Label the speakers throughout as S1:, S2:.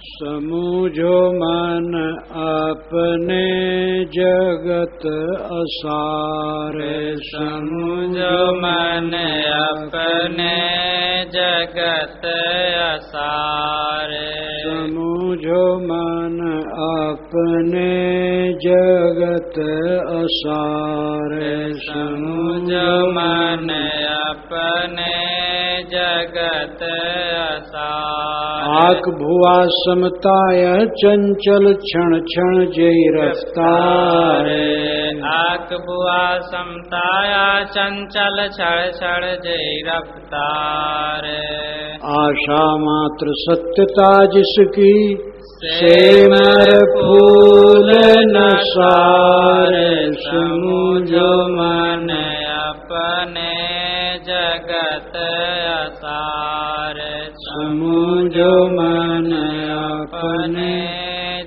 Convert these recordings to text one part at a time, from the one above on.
S1: समूझो मन अपने जगत असारे।
S2: समूझो मन अपने जगत असारे।
S1: समूझो मन अपने जगत असारे।
S2: समूझो मन अपने जगत असारे।
S1: आक भुआ समताय चंचल क्षण क्षण जय रफ्तार।
S2: आक भुआ समताया चंचल क्षण क्षण जय रफ्तार।
S1: आशा मात्र सत्यता जिसकी सेमर फूल न सारे।
S2: समूझो मन अपने जगत असार।
S1: समूझो मन अपने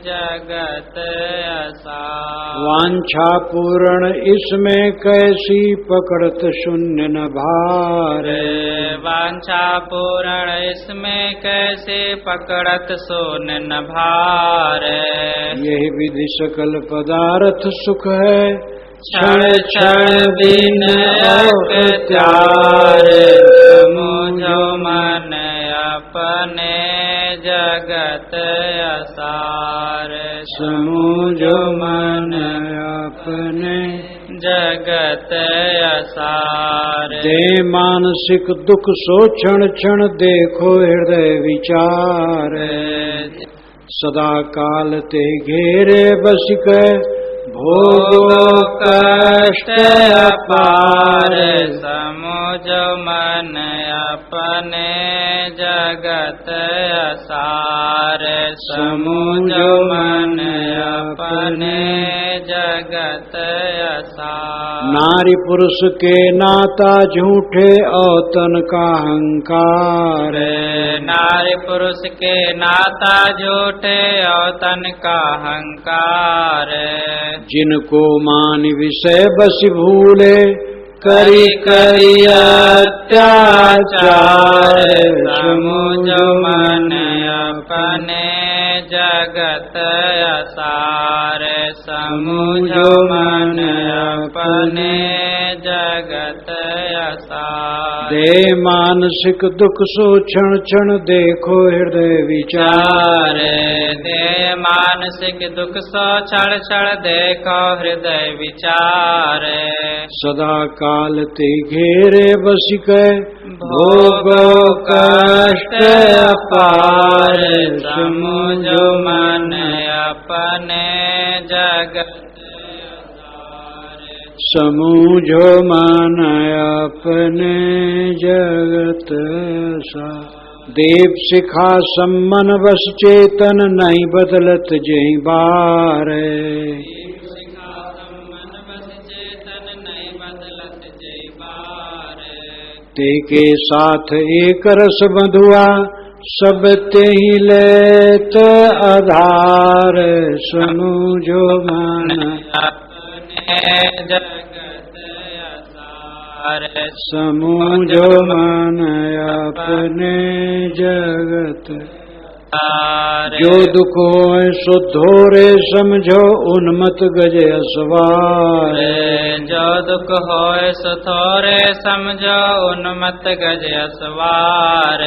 S2: जगत असार।
S1: वांछा पूर्ण इसमें कैसी पकड़त शून्य न भार।
S2: वांछा पूर्ण इसमें कैसे पकड़त शून्य न भार।
S1: यही विधि सकल पदार्थ सुख है
S2: क्षण क्षण बिन अत्यार। समूझो मन अपने जगत असार।
S1: समूझो मन अपने
S2: जगत असार।
S1: दे मानसिक दुख सो क्षण क्षण देखो हृदय विचार। सदा काल ते घेरे बसिक भोगो कष्ट अपार।
S2: समूझो मन अपने जगत असार। समूझो मन अपने जगत असार।
S1: नारी पुरुष के नाता झूठे औतन का अहंकार।
S2: नारी पुरुष के नाता झूठे औतन का अहंकार।
S1: जिनको मान विषय बस भूले करी करी अत्याचार।
S2: समूझो मन अपने जगत असार। समूझो मन अपने जगत असार।
S1: दे मानसिक दुख सो क्षण क्षण देखो हृदय विचार।
S2: दे मानसिक दुख सो क्षण क्षण देखो हृदय विचार।
S1: सदा काल ते घेरे बसिक भोगो कष्ट अपार।
S2: समूझो मन अपने जगत असार।
S1: समूझो मन अपने जगत असार। देव शिखा सम्मन बस चेतन नहीं बदलत जही बार। ते के साथ एक रस बंधुआ सब ते ही लेत आधार। समूझो मन
S2: अपने जगत असार।
S1: समूझो मन अपने जगत। जो दुख होए सो धोरे समझो उन्मत गज असवार।
S2: जो दुख होए सो थोरे समझो उन्मत गज असवार।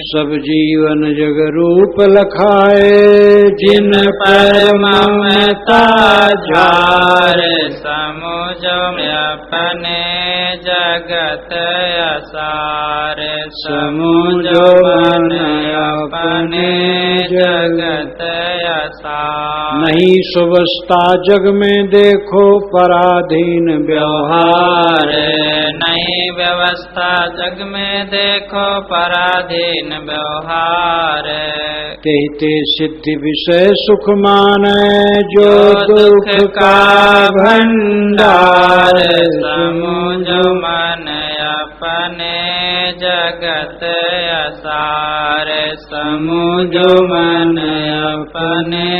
S1: सब जीवन जग रूप लखाए जिन पर ममता झार।
S2: समूझो अपने जगत असार। समूझो मन अपने जगत असार।
S1: नहीं सुवस्था जग में देखो पराधीन व्यवहार।
S2: नहीं व्यवस्था जग में देखो पराधीन व्यवहार।
S1: ते सिद्धि विषय सुख माने जो दुख का भंडार।
S2: समूझो मन अपने जगत असार समुझो मन अपने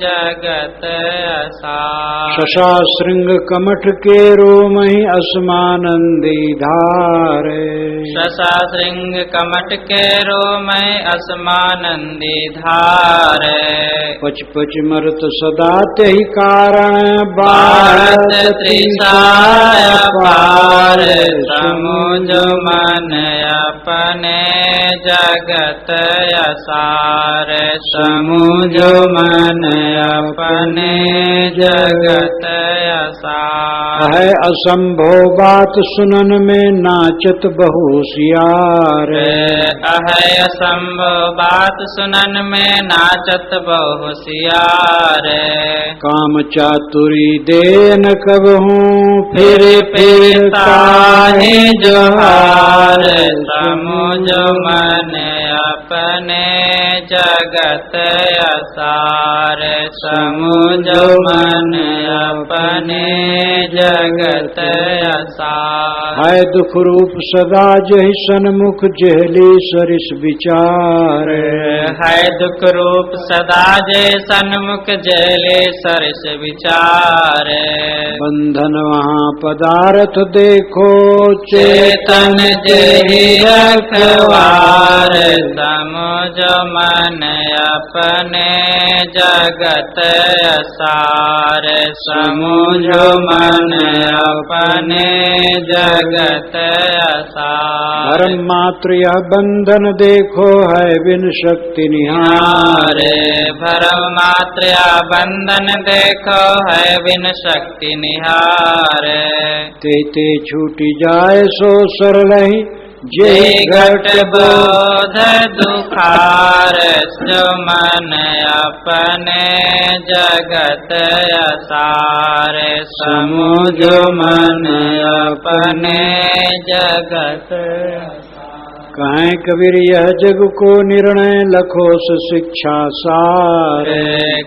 S2: जगत असार
S1: शशा श्रृंग कमठ के रोमहि असमानंदी धारे
S2: शशा श्रृंग कमट के रोमय असमानंदी धार
S1: पच पच मरत सदा तेहि कारण
S2: भारत त्रिसाय पार समुझ मन अपने जगत असार समुझ मन अपने जगत असार
S1: है असंभव बात सुनन में नाचत बहु होशियार
S2: है असंभव बात सुनन में नाचत बहु होशियार
S1: काम चातुरी दे न कबहू फिर
S2: ताहे जोहार समुझ मन अपने जगत असार समुझ मन अपने जगत असार
S1: है दुख रूप सदा जहि सन्मुख जहली सरिस विचार
S2: है दुख रूप सदा जय सन्मुख जहले सरिस विचार
S1: बंधन वहाँ पदार्थ देखो
S2: चेतन जहि रखवार समुझ मन अपने जगत असार समुझ मन अपने जगत असार
S1: धर्म मात्र यह बंधन देखो है बिन शक्ति निहार
S2: भरम मात्र या बंधन देखो है बिन शक्ति निहार
S1: ते छूटी जाए सो सरलहि
S2: जे घट बोध दुखार जो मन अपने जगत असार समुझ मन अपने जगत
S1: कहें कबीर यह जग को निर्णय लखोस शिक्षा सार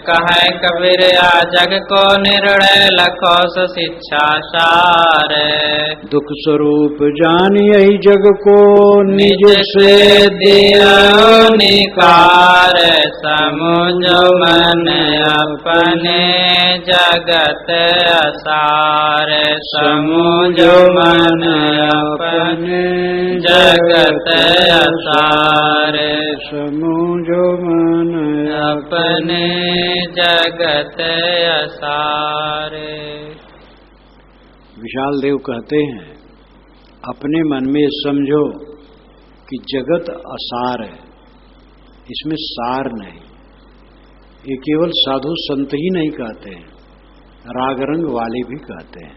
S2: कहें कबीर या जग को निर्णय लखोस शिक्षा सार
S1: दुख स्वरूप जान यही जग को निज से
S2: दिया निकार समुझ मन अपने जगत असार समुझ मन अपने जगत असार
S1: समूझो मन
S2: अपने जगत असार।
S1: विशाल देव कहते हैं अपने मन में समझो कि जगत असार है, इसमें सार नहीं। ये केवल साधु संत ही नहीं कहते हैं, राग रंग वाले भी कहते हैं।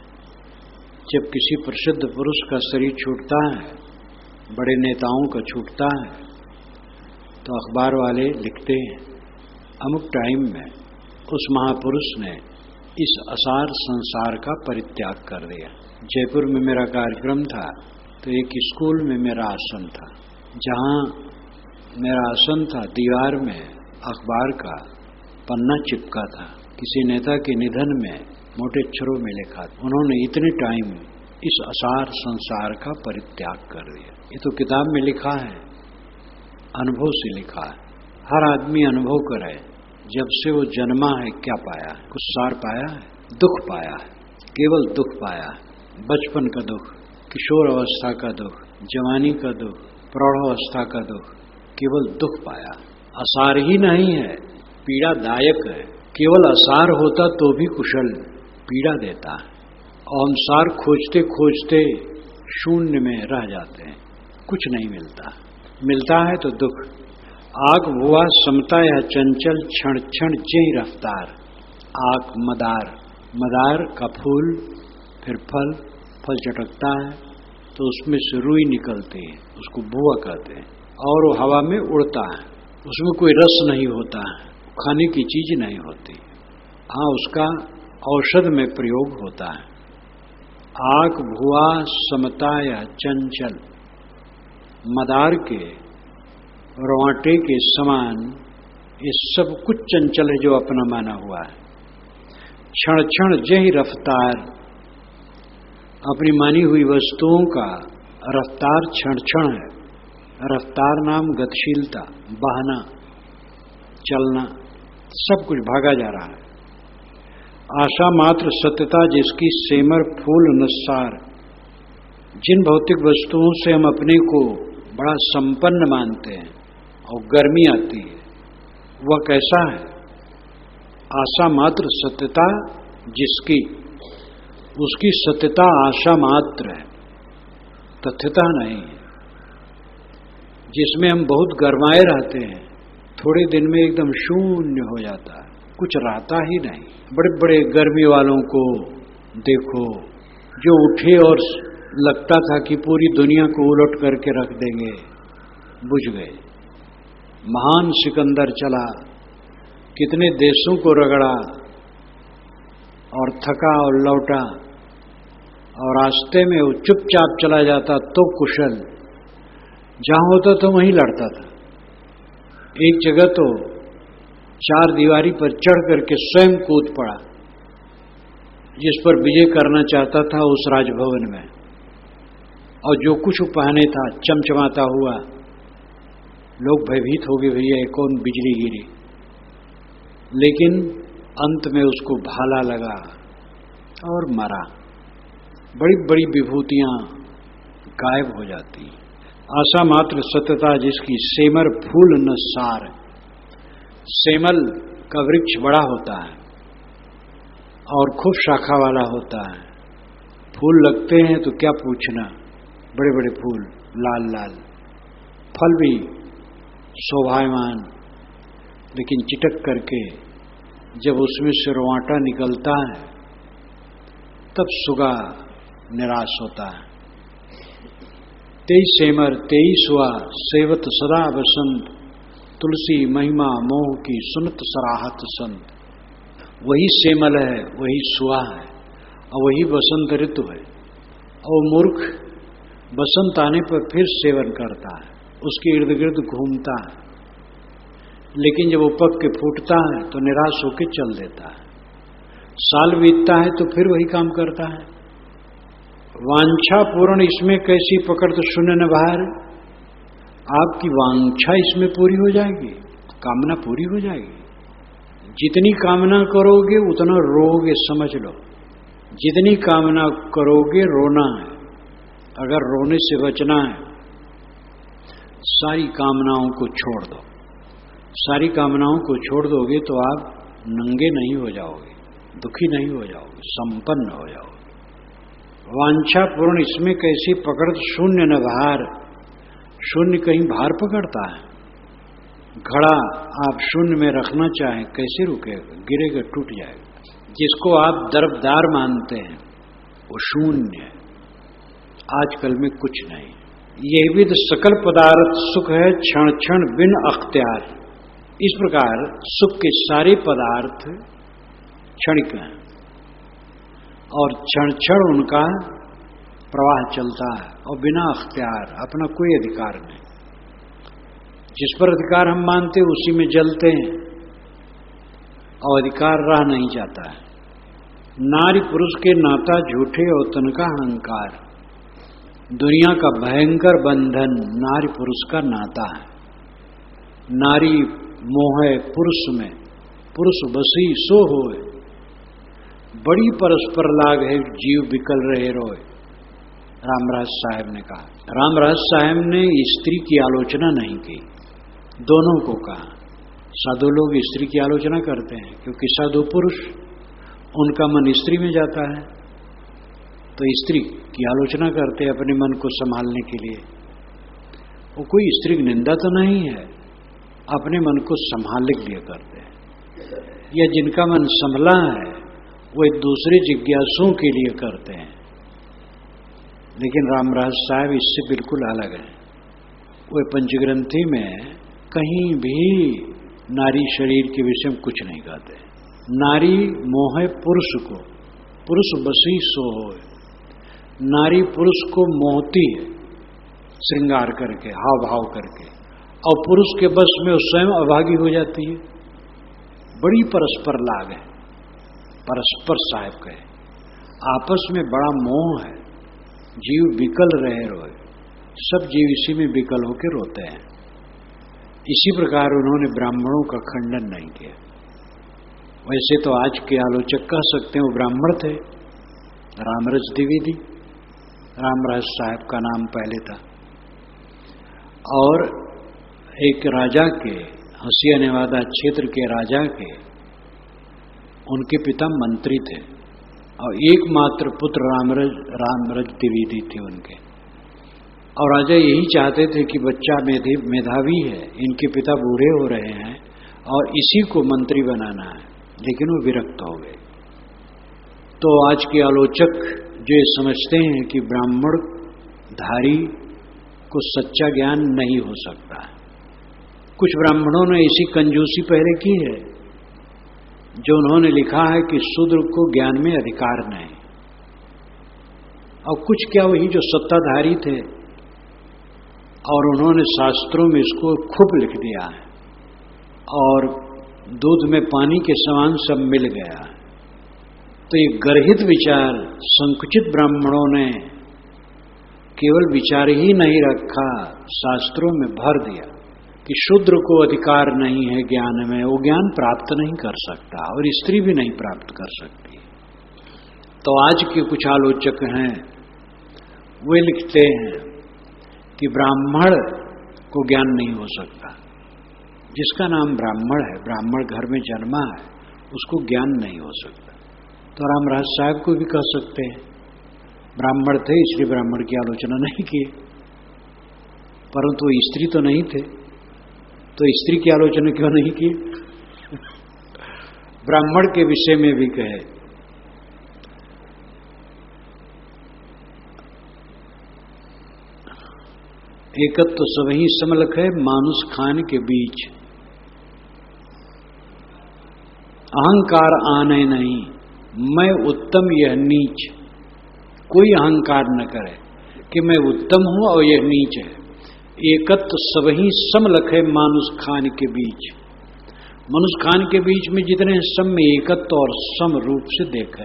S1: जब किसी प्रसिद्ध पुरुष का शरीर छूटता है, बड़े नेताओं का छूटता है, तो अखबार वाले लिखते हैं अमुक टाइम में उस महापुरुष ने इस असार संसार का परित्याग कर दिया। जयपुर में मेरा कार्यक्रम था तो एक स्कूल में मेरा आसन था, जहाँ मेरा आसन था दीवार में अखबार का पन्ना चिपका था, किसी नेता के निधन में मोटे अक्षरों में लिखा था, उन्होंने इतने टाइम इस असार संसार का परित्याग कर दिया। ये तो किताब में लिखा है, अनुभव से लिखा है। हर आदमी अनुभव करे, जब से वो जन्मा है क्या पाया है? कुछ सार पाया है? दुख पाया है, केवल दुख पाया है। बचपन का दुख, किशोर अवस्था का दुख, जवानी का दुख, प्रौढ़ावस्था का दुख, केवल दुख पाया। असार ही नहीं है, पीड़ादायक है। केवल असार होता तो भी कुशल, पीड़ा देता है। और हम सार खोजते खोजते शून्य में रह जाते हैं, कुछ नहीं मिलता। मिलता है तो दुख। आग हुआ समता या चंचल क्षण क्षण जय रफ्तार। आग मदार, मदार का फूल, फिर फल, फल चटकता है तो उसमें से रुई निकलती है, उसको बुआ कहते हैं, और वो हवा में उड़ता है। उसमें कोई रस नहीं होता है, खाने की चीज नहीं होती। हाँ, उसका औषध में प्रयोग होता है। आग भुआ समता या चंचल, मदार के रवाटे के समान ये सब कुछ चंचल है जो अपना माना हुआ है। क्षण क्षण जही रफ्तार, अपनी मानी हुई वस्तुओं का रफ्तार क्षण क्षण है। रफ्तार नाम गतिशीलता, बहना, चलना, सब कुछ भागा जा रहा है। आशा मात्र सत्यता जिसकी सेमर फूल नस्सार। जिन भौतिक वस्तुओं से हम अपने को बड़ा संपन्न मानते हैं और गर्मी आती है, वह कैसा है? आशा मात्र सत्यता जिसकी, उसकी सत्यता आशा मात्र है, तथ्यता नहीं है। जिसमें हम बहुत गरमाए रहते हैं, थोड़े दिन में एकदम शून्य हो जाता है, कुछ रहता ही नहीं। बड़े बड़े गर्मी वालों को देखो, जो उठे और लगता था कि पूरी दुनिया को उलट करके रख देंगे, बुझ गए। महान सिकंदर चला, कितने देशों को रगड़ा और थका और लौटा, और रास्ते में वो चुपचाप चला जाता तो कुशल, जहां होता तो वहीं लड़ता था। एक जगह तो 4 दीवारी पर चढ़ करके स्वयं कूद पड़ा, जिस पर विजय करना चाहता था उस राजभवन में, और जो कुछ पहने था चमचमाता हुआ। लोग भयभीत हो गए, भैया कौन बिजली गिरी, लेकिन अंत में उसको भाला लगा और मरा। बड़ी बड़ी विभूतियां गायब हो जाती। आशा मात्र सत्यता जिसकी सेमर फूल न सार। सेमल का वृक्ष बड़ा होता है और खूब शाखा वाला होता है, फूल लगते हैं तो क्या पूछना, बड़े बड़े फूल लाल लाल, फल भी शोभायमान, लेकिन चिटक करके जब उसमें से रोआटा निकलता है तब सुगा निराश होता है। तेई सेमर तेई सुआ सेवत सदा बसंत, तुलसी महिमा मोह की सुनत सराहत संत। वही सेमल है, वही सुआ है, और वही बसंत ऋतु है। और मूर्ख बसंत आने पर फिर सेवन करता है, उसके इर्द गिर्द घूमता है, लेकिन जब वो पक के फूटता है तो निराश होकर चल देता है। साल बीतता है तो फिर वही काम करता है। वांछा पूर्ण इसमें कैसी पकड़ तो शून्य न बाहर। आपकी वांछा इसमें पूरी हो जाएगी, कामना पूरी हो जाएगी। जितनी कामना करोगे उतना रोगे, समझ लो। जितनी कामना करोगे रोना है। अगर रोने से बचना है, सारी कामनाओं को छोड़ दो। सारी कामनाओं को छोड़ दोगे तो आप नंगे नहीं हो जाओगे, दुखी नहीं हो जाओगे, संपन्न हो जाओगे। वांछा पूर्ण इसमें कैसी पकड़ शून्य न भार। शून्य कहीं भार पकड़ता है। घड़ा आप शून्य में रखना चाहें, कैसे रुकेगा, गिरेगा, टूट जाएगा। जिसको आप दरबदार मानते हैं वो शून्य है, आजकल में कुछ नहीं। यही विध सकल पदार्थ सुख है, क्षण क्षण बिन अख्तियार। इस प्रकार सुख के सारे पदार्थ क्षणिक हैं और क्षण क्षण उनका प्रवाह चलता है, और बिना अख्तियार, अपना कोई अधिकार नहीं। जिस पर अधिकार हम मानते उसी में जलते हैं, और अधिकार रह नहीं जाता है। नारी पुरुष के नाता झूठे और तन का अहंकार। दुनिया का भयंकर बंधन नारी पुरुष का नाता है। नारी मोह पुरुष में, पुरुष बसी सो होए। बड़ी परस्पर लाग है, जीव बिकल रहे रोए। रामराज साहब ने कहा। रामराज साहब ने स्त्री की आलोचना नहीं की, दोनों को कहा। साधु लोग स्त्री की आलोचना करते हैं क्योंकि साधु पुरुष, उनका मन स्त्री में जाता है, तो स्त्री की आलोचना करते हैं अपने मन को संभालने के लिए। वो कोई स्त्री की निंदा तो नहीं है, अपने मन को संभालने के लिए करते हैं। या जिनका मन संभला है वो एक दूसरे जिज्ञासुओं के लिए करते हैं। लेकिन रामराज साहब इससे बिल्कुल अलग है। वो पंचग्रंथी में कहीं भी नारी शरीर के विषय में कुछ नहीं कहते। नारी मोह पुरुष को, पुरुष बसी सो होए। नारी पुरुष को मोहती है श्रृंगार करके, हाव भाव करके, और पुरुष के बस में वो स्वयं अभागी हो जाती है। बड़ी परस्पर लाग है। परस्पर साहब कहे आपस में बड़ा मोह है, जीव विकल रहे रोए। सब जीव इसी में विकल होकर रोते हैं। इसी प्रकार उन्होंने ब्राह्मणों का खंडन नहीं किया। वैसे तो आज के आलोचक कह सकते हैं वो ब्राह्मण थे, रामरस द्विवेदी, रामरस साहब का नाम पहले था, और एक राजा के, हसिया नेवादा क्षेत्र के राजा के, उनके पिता मंत्री थे और एकमात्र पुत्र रामरस द्विवेदी थे उनके। और राजा यही चाहते थे कि बच्चा मेधावी है, इनके पिता बूढ़े हो रहे हैं और इसी को मंत्री बनाना है, लेकिन वो विरक्त हो गए। तो आज के आलोचक जो ये समझते हैं कि ब्राह्मण धारी को सच्चा ज्ञान नहीं हो सकता है, कुछ ब्राह्मणों ने ऐसी कंजूसी पहले की है जो उन्होंने लिखा है कि शूद्र को ज्ञान में अधिकार नहीं, और कुछ क्या वही जो सत्ताधारी थे और उन्होंने शास्त्रों में इसको खूब लिख दिया है और दूध में पानी के समान सब मिल गया। तो ये गर्हित विचार संकुचित ब्राह्मणों ने केवल विचार ही नहीं रखा, शास्त्रों में भर दिया कि शूद्र को अधिकार नहीं है ज्ञान में, वो ज्ञान प्राप्त नहीं कर सकता और स्त्री भी नहीं प्राप्त कर सकती। तो आज के कुछ आलोचक हैं, वे लिखते हैं कि ब्राह्मण को ज्ञान नहीं हो सकता। जिसका नाम ब्राह्मण है, ब्राह्मण घर में जन्मा है, उसको ज्ञान नहीं हो सकता। तो रामराज साहब को भी कह सकते हैं, ब्राह्मण थे इसलिए ब्राह्मण की आलोचना नहीं की, परंतु स्त्री तो नहीं थे, तो स्त्री की आलोचना क्यों नहीं की? ब्राह्मण के विषय में भी कहे, एकत तो सबही समलख है मानुष खान के बीच, अहंकार आने नहीं, मैं उत्तम यह नीच। कोई अहंकार न करे कि मैं उत्तम हूं और यह नीच है। एकत तो सबही समलख है मानुष खान के बीच, मनुष्य खान के बीच में जितने सब में एकत्व और सम रूप से देखा,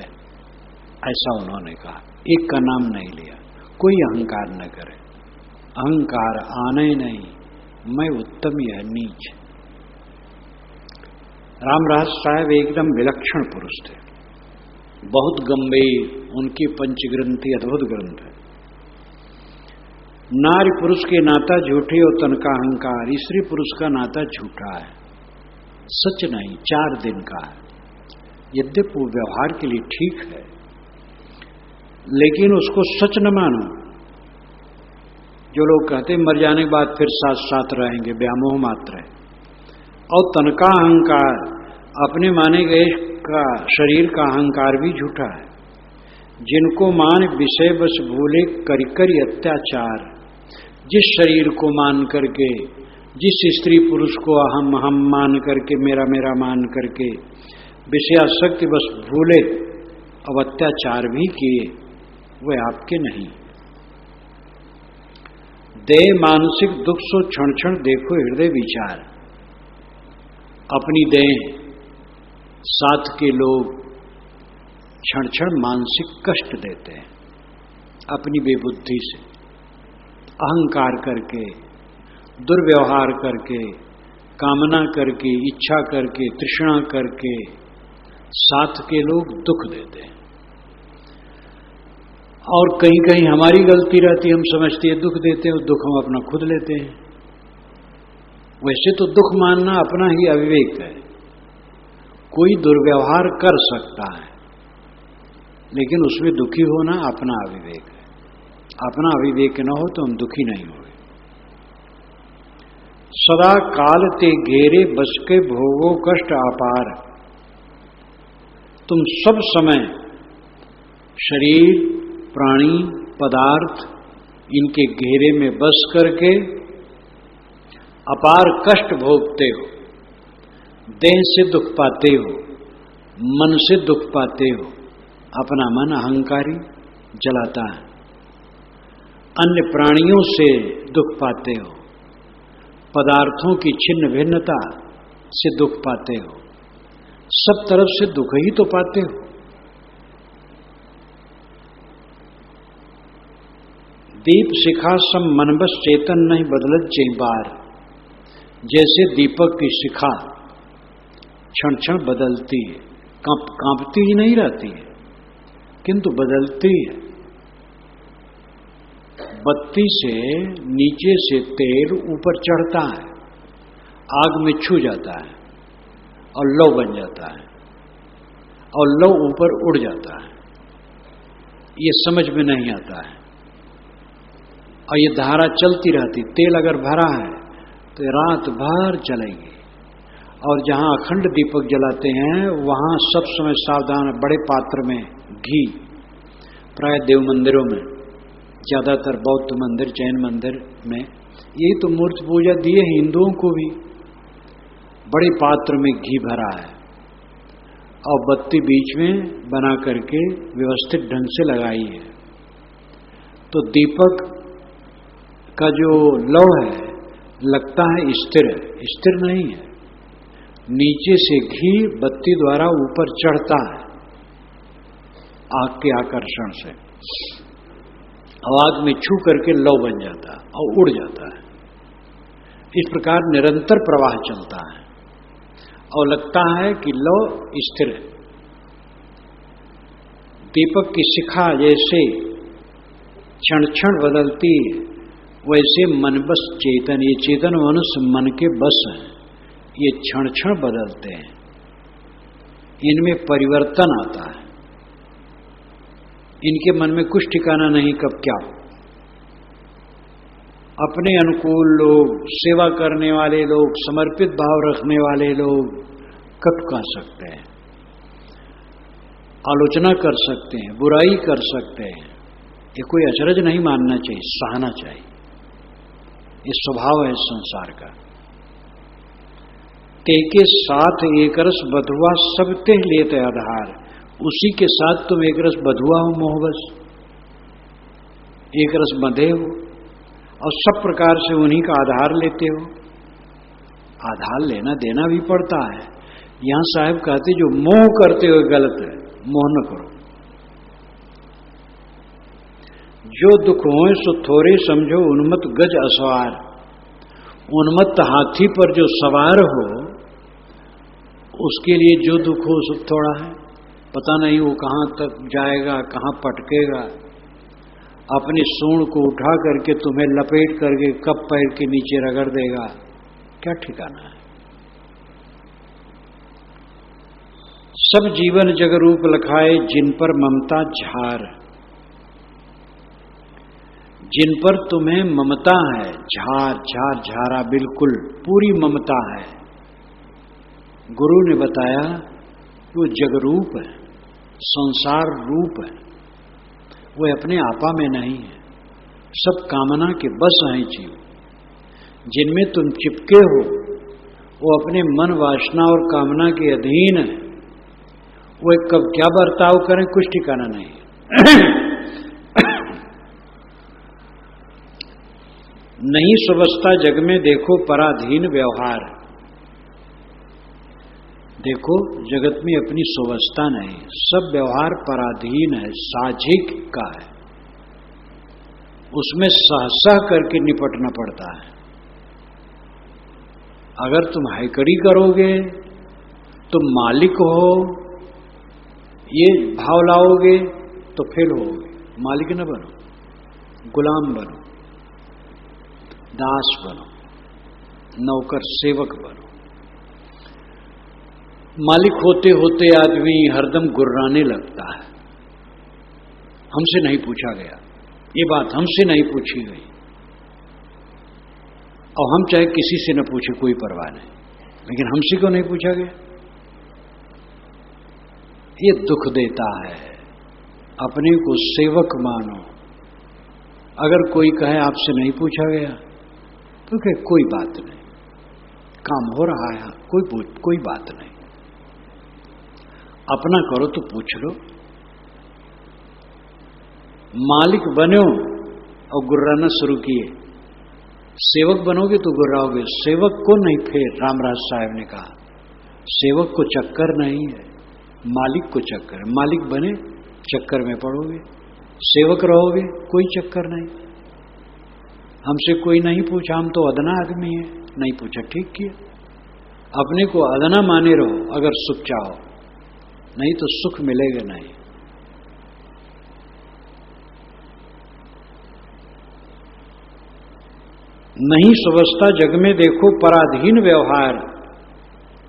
S1: ऐसा उन्होंने कहा। एक का नाम नहीं लिया, कोई अहंकार न करे, अहंकार आने नहीं, मैं उत्तम यह नीच। रामराज साहब एकदम विलक्षण पुरुष थे, बहुत गंभीर, उनकी पंचग्रंथि अद्भुत ग्रंथ है। नारी पुरुष के नाता झूठे और तन का अहंकार, स्त्री पुरुष का नाता झूठा है, सच नहीं, 4 दिन का है। यद्यपि वो व्यवहार के लिए ठीक है, लेकिन उसको सच न मानो। जो लोग कहते मर जाने के बाद फिर साथ साथ रहेंगे, व्यामोह मात्र है। और तन का अहंकार, अपने माने गए का शरीर का अहंकार भी झूठा है। जिनको मान विषय बस भूले करी करी अत्याचार, जिस शरीर को मान करके, जिस स्त्री पुरुष को हम मान करके, मेरा मेरा मान करके विषयासक्ति बस भूले, अब अत्याचार भी किए, वे आपके नहीं। देह मानसिक दुख सो क्षण क्षण देखो हृदय विचार। अपनी देह साथ के लोग क्षण क्षण मानसिक कष्ट देते हैं अपनी बेबुद्धि से, अहंकार करके, दुर्व्यवहार करके, कामना करके, इच्छा करके, तृष्णा करके साथ के लोग दुख देते हैं। और कहीं कहीं हमारी गलती रहती है, हम समझते हैं दुख देते हैं, दुख हम अपना खुद लेते हैं। वैसे तो दुख मानना अपना ही अविवेक है। कोई दुर्व्यवहार कर सकता है, लेकिन उसमें दुखी होना अपना अविवेक है। अपना अविवेक न हो तो हम दुखी नहीं होंगे। सदा काल ते घेरे बस के भोगो कष्ट अपार। तुम सब समय शरीर, प्राणी, पदार्थ, इनके घेरे में बस करके अपार कष्ट भोगते हो। देह से दुख पाते हो, मन से दुख पाते हो। अपना मन अहंकारी जलाता है। अन्य प्राणियों से दुख पाते हो, पदार्थों की छिन्न भिन्नता से दुख पाते हो, सब तरफ से दुख ही तो पाते हो। दीप शिखा सम मन बस चेतन नहीं बदलत चई बार। जैसे दीपक की शिखा क्षण क्षण बदलती है, कांपती ही नहीं रहती है किंतु बदलती है। बत्ती से नीचे से तेल ऊपर चढ़ता है, आग में छू जाता है और लौ बन जाता है और लौ ऊपर उड़ जाता है। ये समझ में नहीं आता है और ये धारा चलती रहती। तेल अगर भरा है तो रात भर चलेगी। और जहां अखंड दीपक जलाते हैं वहां सब समय सावधान है। बड़े पात्र में घी, प्राय देव मंदिरों में, ज्यादातर बौद्ध मंदिर, जैन मंदिर में यही तो मूर्ति पूजा दिए हिंदुओं को भी। बड़े पात्र में घी भरा है और बत्ती बीच में बना करके व्यवस्थित ढंग से लगाई है। तो दीपक का जो लौ है लगता है स्थिर है, स्थिर नहीं है। नीचे से घी बत्ती द्वारा ऊपर चढ़ता है आग के आकर्षण से, आग में छू करके लौ बन जाता है और उड़ जाता है। इस प्रकार निरंतर प्रवाह चलता है और लगता है कि लौ स्थिर है। दीपक की शिखा जैसे क्षण क्षण बदलती है वैसे मन बस चेतन, ये चेतन मनुष्य मन के बस हैं। ये क्षण क्षण बदलते हैं, इनमें परिवर्तन आता है। इनके मन में कुछ ठिकाना नहीं कब क्या हो। अपने अनुकूल लोग, सेवा करने वाले लोग, समर्पित भाव रखने वाले लोग कब कह सकते हैं, आलोचना कर सकते हैं, बुराई कर सकते हैं। ये कोई अचरज नहीं मानना चाहिए, सहना चाहिए। ये स्वभाव है संसार का। के साथ एक रस बधुआ सब ते लेते आधार। उसी के साथ तुम एक रस बधुआ हो मोहबस, एक रस बंधे हो और सब प्रकार से उन्हीं का आधार लेते हो। आधार लेना देना भी पड़ता है। यहां साहब कहते जो मोह करते हुए गलत है, मोह न करो। जो दुख हो सो थोड़े समझो उन्मत्त गज असवार। उन्मत्त हाथी पर जो सवार हो उसके लिए जो दुख हो सो थोड़ा है। पता नहीं वो कहां तक जाएगा, कहां पटकेगा। अपनी सूंड को उठा करके तुम्हें लपेट करके कब पैर के नीचे रगड़ देगा, क्या ठिकाना है। सब जीवन जग रूप लखाए जिन पर ममता झार। जिन पर तुम्हें ममता है, झार झार झारा, बिल्कुल पूरी ममता है। गुरु ने बताया वो जगरूप है, संसार रूप है, वो अपने आपा में नहीं है। सब कामना के बस हैं जीव। जिनमें तुम चिपके हो वो अपने मन वासना और कामना के अधीन है। वो कब क्या बर्ताव करें कुछ ठिकाना नहीं। नहीं सुवस्था जग में देखो पराधीन व्यवहार। देखो जगत में अपनी सुवस्था नहीं, सब व्यवहार पराधीन है, साझिक का है। उसमें सहसा करके निपटना पड़ता है। अगर तुम हैकड़ी करोगे, तुम मालिक हो, ये भाव लाओगे तो फेल होगे। मालिक न बनो, गुलाम बनो, दास बनो, नौकर सेवक बनो। मालिक होते होते आदमी हरदम गुर्राने लगता है। हमसे नहीं पूछा गया, ये बात हमसे नहीं पूछी गई, और हम चाहे किसी से न पूछे कोई परवाह नहीं, लेकिन हमसे क्यों नहीं पूछा गया। ये दुख देता है। अपने को सेवक मानो। अगर कोई कहे आपसे नहीं पूछा गया तो कहे कोई बात नहीं, काम हो रहा है, कोई बात नहीं। अपना करो तो पूछ लो। मालिक बनो और गुर्राना शुरू किए, सेवक बनोगे तो गुर्राओगे। सेवक को नहीं, फिर रामराज साहब ने कहा सेवक को चक्कर नहीं है, मालिक को चक्कर है। मालिक बने चक्कर में पड़ोगे, सेवक रहोगे कोई चक्कर नहीं। हमसे कोई नहीं पूछा, हम तो अदना आदमी है, नहीं पूछा, ठीक किया। अपने को अदना माने रहो अगर सुख चाहो, नहीं तो सुख मिलेगा नहीं। नहीं समझता जग में देखो पराधीन व्यवहार,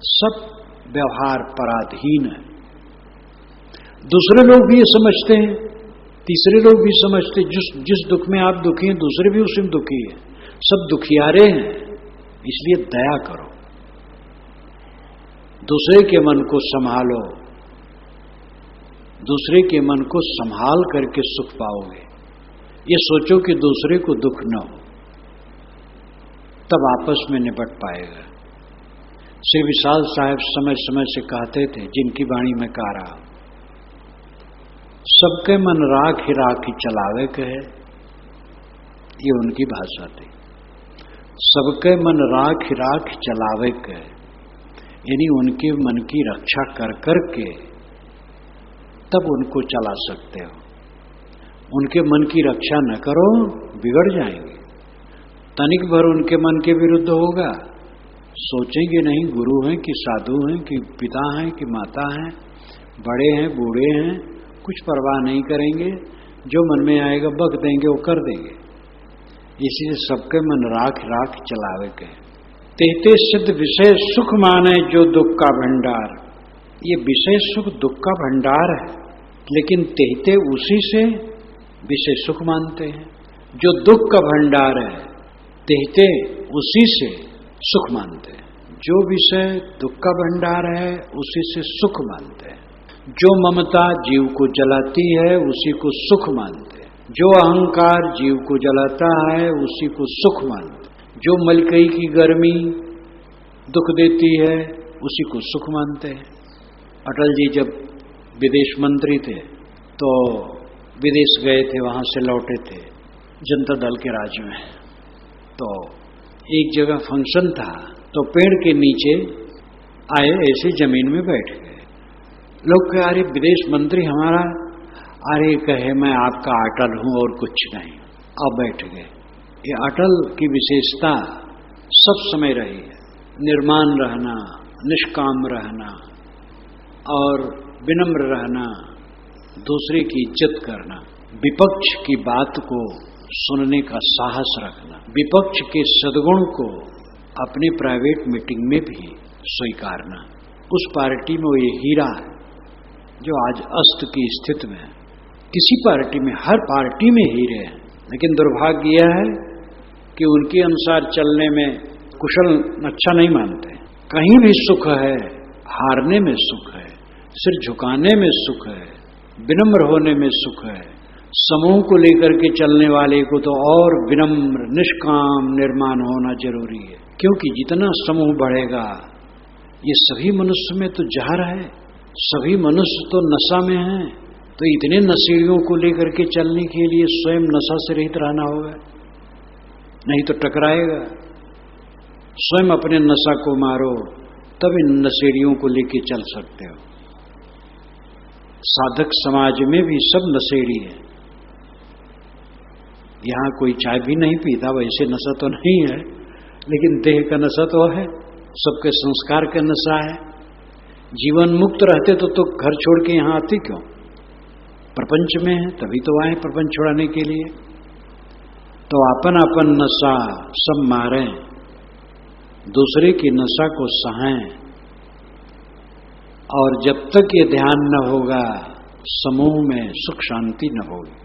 S1: सब व्यवहार पराधीन है। दूसरे लोग भी ये समझते हैं, तीसरे लोग भी समझते, जिस दुख में आप दुखी हैं दूसरे भी उसी में दुखी है, सब दुखियारे हैं। इसलिए दया करो, दूसरे के मन को संभालो, दूसरे के मन को संभाल करके सुख पाओगे। ये सोचो कि दूसरे को दुख न हो, तब आपस में निपट पाएगा। श्री विशाल साहब समय समय से कहते थे, जिनकी वाणी में कह रहा, सबके मन राख ही राख ही चलावे कहे, ये उनकी भाषा थी। सबके मन राख ही राख ही चलावे कहे, यानी उनके मन की रक्षा कर करके तब उनको चला सकते हो। उनके मन की रक्षा न करो, बिगड़ जाएंगे। तनिक भर उनके मन के विरुद्ध होगा, सोचेंगे नहीं गुरु हैं कि साधु हैं कि पिता हैं कि माता हैं, बड़े हैं बूढ़े हैं, कुछ परवाह नहीं करेंगे, जो मन में आएगा बक देंगे, वो कर देंगे। इसीलिए सबके मन राख राख चलावे के। तेते सिद्ध विषय सुख माने जो दुख का भंडार, ये विषय सुख दुख का भंडार है, लेकिन तेते उसी से विषय सुख मानते हैं। जो दुख का भंडार है, तेते उसी से सुख मानते हैं। जो विषय दुख का भंडार है, उसी से सुख मानते हैं। जो ममता जीव को जलाती है, उसी को सुख मानते हैं। जो अहंकार जीव को जलाता है, उसी को सुख मानते हैं। जो मलकई की गर्मी दुख देती है, उसी को सुख मानते हैं। अटल जी जब विदेश मंत्री थे तो विदेश गए थे, वहां से लौटे थे जनता दल के राज में, तो एक जगह फंक्शन था, तो पेड़ के नीचे आए, ऐसे जमीन में बैठ गए। लोग कहे, अरे विदेश मंत्री हमारा, अरे कहे मैं आपका अटल हूं और कुछ नहीं, अब बैठ गए। ये अटल की विशेषता सब समय रही है, निर्माण रहना, निष्काम रहना और विनम्र रहना, दूसरे की इज्जत करना, विपक्ष की बात को सुनने का साहस रखना, विपक्ष के सद्गुण को अपने प्राइवेट मीटिंग में भी स्वीकारना। उस पार्टी में वो ये हीरा है जो आज अस्त की स्थिति में है। किसी पार्टी में, हर पार्टी में हीरे हैं, लेकिन दुर्भाग्य यह है कि उनके अनुसार चलने में कुशल अच्छा नहीं मानते। कहीं भी सुख है, हारने में सुख है, सिर झुकाने में सुख है, विनम्र होने में सुख है। समूह को लेकर के चलने वाले को तो और विनम्र, निष्काम, निर्माण होना जरूरी है, क्योंकि जितना समूह बढ़ेगा, ये सभी मनुष्य में तो जहर है, सभी मनुष्य तो नशा में हैं, तो इतने नशेड़ियों को लेकर के चलने के लिए स्वयं नशा से रहित रहना होगा, नहीं तो टकराएगा। स्वयं अपने नशा को मारो, तब इन नशेड़ियों को लेके चल सकते हो। साधक समाज में भी सब नशेड़ी है। यहां कोई चाय भी नहीं पीता, वैसे नशा तो नहीं है, लेकिन देह का नशा तो है, सबके संस्कार का नशा है। जीवन मुक्त रहते तो घर छोड़ के यहां आते क्यों? प्रपंच में है, तभी तो आए प्रपंच छुड़ाने के लिए। तो अपन अपन नशा सब मारें, दूसरे की नशा को सहें, और जब तक ये ध्यान न होगा, समूह में सुख शांति न होगी।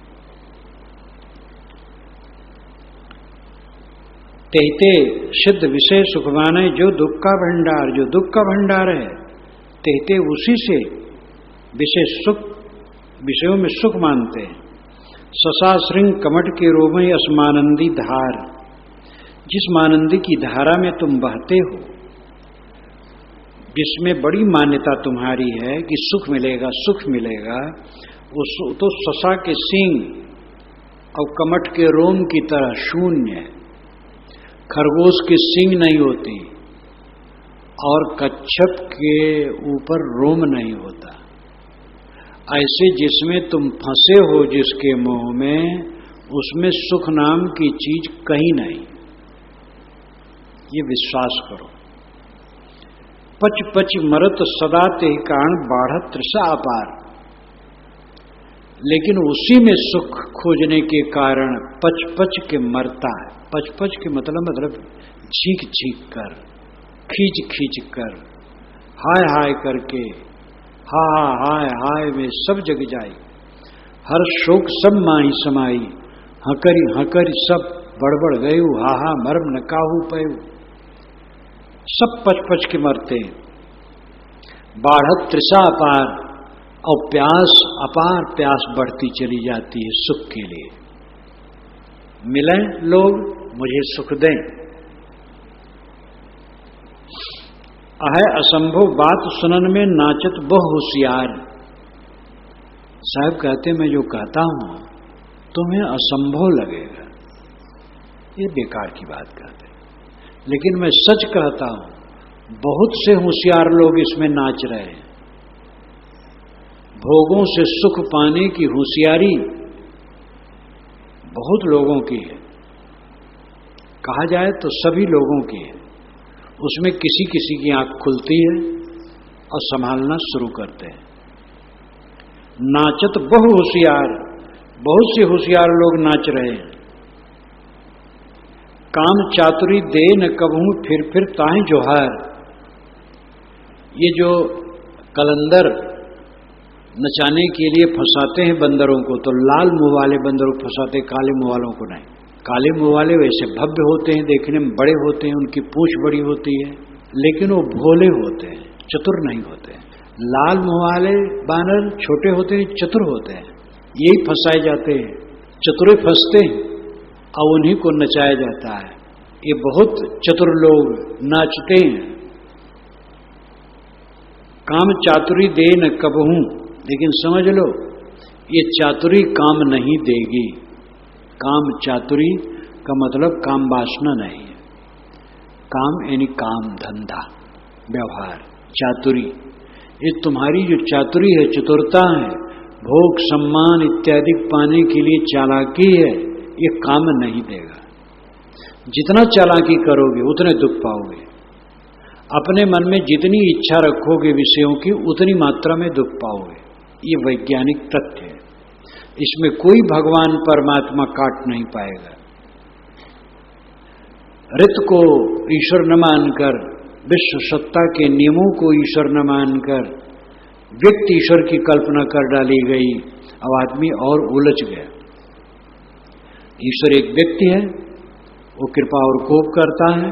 S1: तेते सिद्ध विषय सुख माने जो दुख का भंडार, जो दुख का भंडार है, तेते उसी से विषय सुख, विषयों में सुख मानते हैं। ससा श्रृंग कमट के रोमय असमानंदी धार, जिस मानंदी की धारा में तुम बहते हो, जिसमें बड़ी मान्यता तुम्हारी है कि सुख मिलेगा, सुख मिलेगा, वो तो ससा के सींग और कमट के रोम की तरह शून्य है। खरगोश के सींग नहीं होती और कच्छप के ऊपर रोम नहीं होता। ऐसे जिसमें तुम फंसे हो, जिसके मुंह में, उसमें सुख नाम की चीज कहीं नहीं, ये विश्वास करो। पच पच मरत सदा ते कारण बाढ़त तृषा अपार, लेकिन उसी में सुख खोजने के कारण पच पच के मरता है। पच पच के मतलब झीक झीक कर, खींच खींच कर, हाय हाय करके, हा हा हाय हाय में सब जग जाई, हर शोक सब माही समाई, हकरी हकरी सब बड़बड़ गयु, हा हा मर्म न काहू पयु, सब पच पच के मरते। बाढ़त तृषा अपार, और प्यास अपार प्यास बढ़ती चली जाती है सुख के लिए। मिले लोग मुझे सुख दें, अहै असंभव बात सुनन में नाचत बहु होशियार। साहब कहते मैं जो कहता हूं तुम्हें असंभव लगेगा, ये बेकार की बात कहते, लेकिन मैं सच कहता हूं बहुत से होशियार लोग इसमें नाच रहे हैं। भोगों से सुख पाने की होशियारी बहुत लोगों की है, कहा जाए तो सभी लोगों की है। उसमें किसी किसी की आंख खुलती है और संभालना शुरू करते हैं। नाचत बहु होशियार, बहुत से होशियार लोग नाच रहे हैं। काम चातुरी दे न कबहू फिर ताहि जोहार। ये जो कलंदर नचाने के लिए फंसाते हैं बंदरों को, तो लाल मुंह वाले बंदरों को फंसाते, काले मुंह वालों को नहीं। काले मुंह वाले वैसे भव्य होते हैं, देखने में बड़े होते हैं, उनकी पूंछ बड़ी होती है, लेकिन वो भोले होते हैं, चतुर नहीं होते हैं। लाल मुंह वाले बानर छोटे होते हैं, चतुर होते हैं, यही फंसाए जाते हैं, चतुरे फंसते हैं और उन्हीं को नचाया जाता है। ये बहुत चतुर लोग नाचते हैं। काम चातुरी दे न कबहू, लेकिन समझ लो ये चातुरी काम नहीं देगी। काम चातुरी का मतलब काम वासना नहीं है। काम यानी काम धंधा व्यवहार, चातुरी ये तुम्हारी जो चातुरी है, चतुरता है, भोग सम्मान इत्यादि पाने के लिए चालाकी है, ये काम नहीं देगा। जितना चालाकी करोगे उतने दुख पाओगे। अपने मन में जितनी इच्छा रखोगे विषयों की, उतनी मात्रा में दुख पाओगे। ये वैज्ञानिक तथ्य है, इसमें कोई भगवान परमात्मा काट नहीं पाएगा। ऋत को ईश्वर न मानकर, विश्व सत्ता के नियमों को ईश्वर न मानकर व्यक्ति ईश्वर की कल्पना कर डाली गई। अब आदमी और उलझ गया। ईश्वर एक व्यक्ति है, वो कृपा और कोप करता है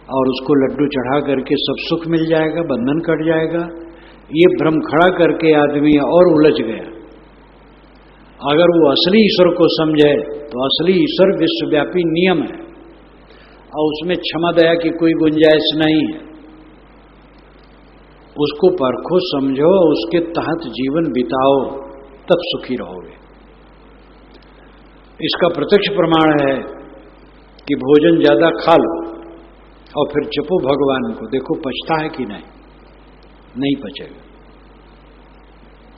S1: और उसको लड्डू चढ़ा करके सब सुख मिल जाएगा, बंधन कट जाएगा। ये भ्रम खड़ा करके आदमी और उलझ गया। अगर वो असली ईश्वर को समझे तो असली ईश्वर विश्वव्यापी नियम है और उसमें क्षमा दया की कोई गुंजाइश नहीं है। उसको परखो, समझो, उसके तहत जीवन बिताओ, तब सुखी रहोगे। इसका प्रत्यक्ष प्रमाण है कि भोजन ज्यादा खा लो और फिर जपो भगवान को, देखो पचता है कि नहीं पचेगा।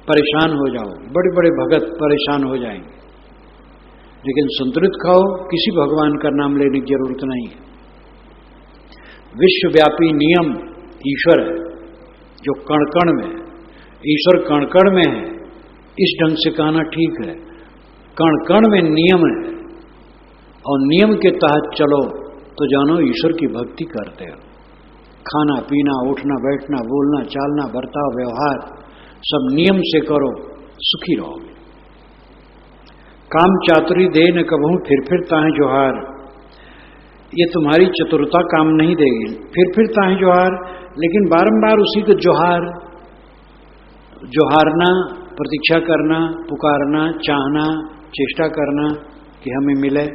S1: परेशान हो जाओ, बड़े बड़े भगत परेशान हो जाएंगे, लेकिन संतुलित खाओ, किसी भगवान का नाम लेने की जरूरत नहीं है। विश्वव्यापी नियम ईश्वर है जो कण कण में, ईश्वर कण कण में है, इस ढंग से कहना ठीक है। कण कण में नियम है और नियम के तहत चलो तो जानो ईश्वर की भक्ति करते हो। खाना पीना, उठना बैठना, बोलना चालना, बर्ताव व्यवहार सब नियम से करो, सुखी रहोगे। काम चातुरी दे न कबहू फिर ताहि जोहार। ये तुम्हारी चतुरता काम नहीं देगी। फिर ताहि जोहार, लेकिन बारंबार उसी को जोहार, जोहारना, प्रतीक्षा करना, पुकारना, चाहना, चेष्टा करना कि हमें मिले।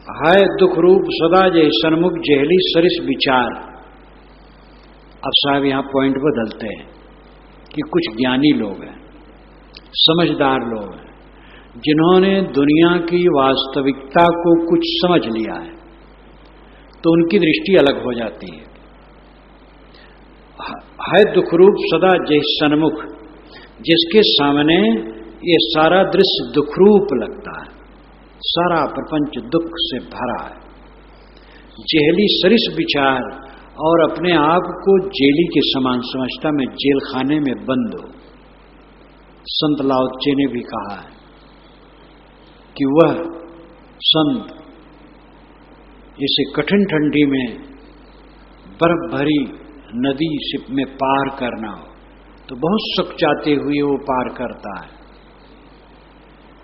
S1: हाय दुख रूप सदा जय सन्मुख जहली सरिस विचार। अब साहब यहां पॉइंट बदलते हैं कि कुछ ज्ञानी लोग हैं, समझदार लोग हैं, जिन्होंने दुनिया की वास्तविकता को कुछ समझ लिया है, तो उनकी दृष्टि अलग हो जाती है। है दुख रूप सदा जय सन्मुख, जिसके सामने ये सारा दृश्य दुखरूप लगता है, सारा प्रपंच दुख से भरा है। जेहली सरिस विचार और अपने आप को जेली के समान समझता, मैं जेल खाने में बंद हूं। संत लाओ त्से ने भी कहा है कि वह संत इसे कठिन ठंडी में बर्फ भरी नदी में पार करना हो तो बहुत सकुचाते हुए वो पार करता है।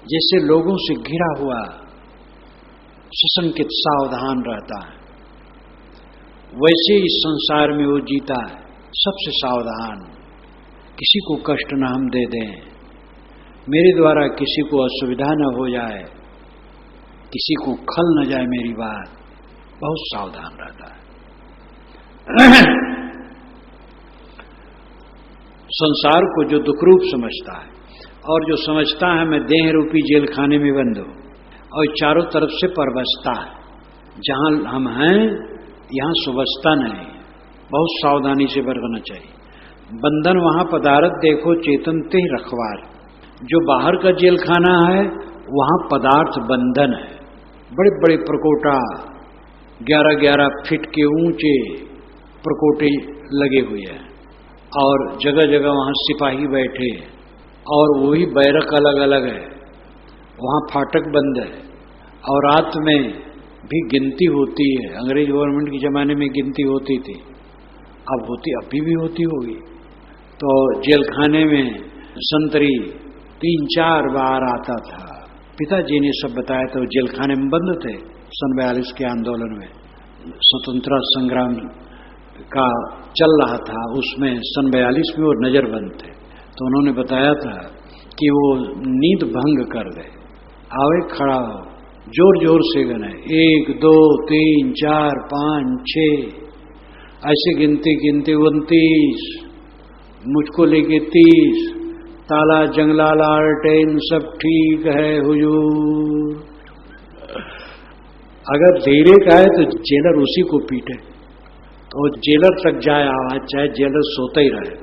S1: जैसे लोगों से घिरा हुआ सशंकित सावधान रहता है, वैसे इस संसार में वो जीता है, सबसे सावधान, किसी को कष्ट न हम दे दें, मेरे द्वारा किसी को असुविधा न हो जाए, किसी को खल न जाए मेरी बात, बहुत सावधान रहता है। संसार को जो दुखरूप समझता है और जो समझता है मैं देह रूपी जेल खाने में बंद हूं और चारों तरफ से परवसता है, जहां हम हैं यहां सुवस्था नहीं, बहुत सावधानी से बरतना चाहिए। बंधन वहां पदार्थ देखो चेतन ते रखवार, जो बाहर का जेल खाना है वहां पदार्थ बंधन है, बड़े बड़े प्रकोटा 11-11 फीट के ऊंचे प्रकोटे लगे हुए हैं और जगह जगह वहां सिपाही बैठे और वही बैरक अलग अलग है, वहां फाटक बंद है और रात में भी गिनती होती है। अंग्रेज गवर्नमेंट के जमाने में गिनती होती थी, अब अभी भी होती होगी। तो जेल खाने में संतरी 3-4 बार आता था, पिताजी ने सब बताया था। जेल खाने में बंद थे सन 42 के आंदोलन में, स्वतंत्रता संग्राम का चल रहा था, उसमें सन 42 में वो नजरबंद थे। तो उन्होंने बताया था कि वो नींद भंग कर दे, आवे खड़ा हो, जोर जोर से गने, 1 2 3 4 5 6 ऐसे गिनते गिनते 29, मुझको लेके 30, ताला जंगला लालटेन सब ठीक है हुजूर। अगर धीरे का है तो जेलर उसी को पीटे, तो जेलर तक जाए आवाज, चाहे जेलर सोता ही रहे।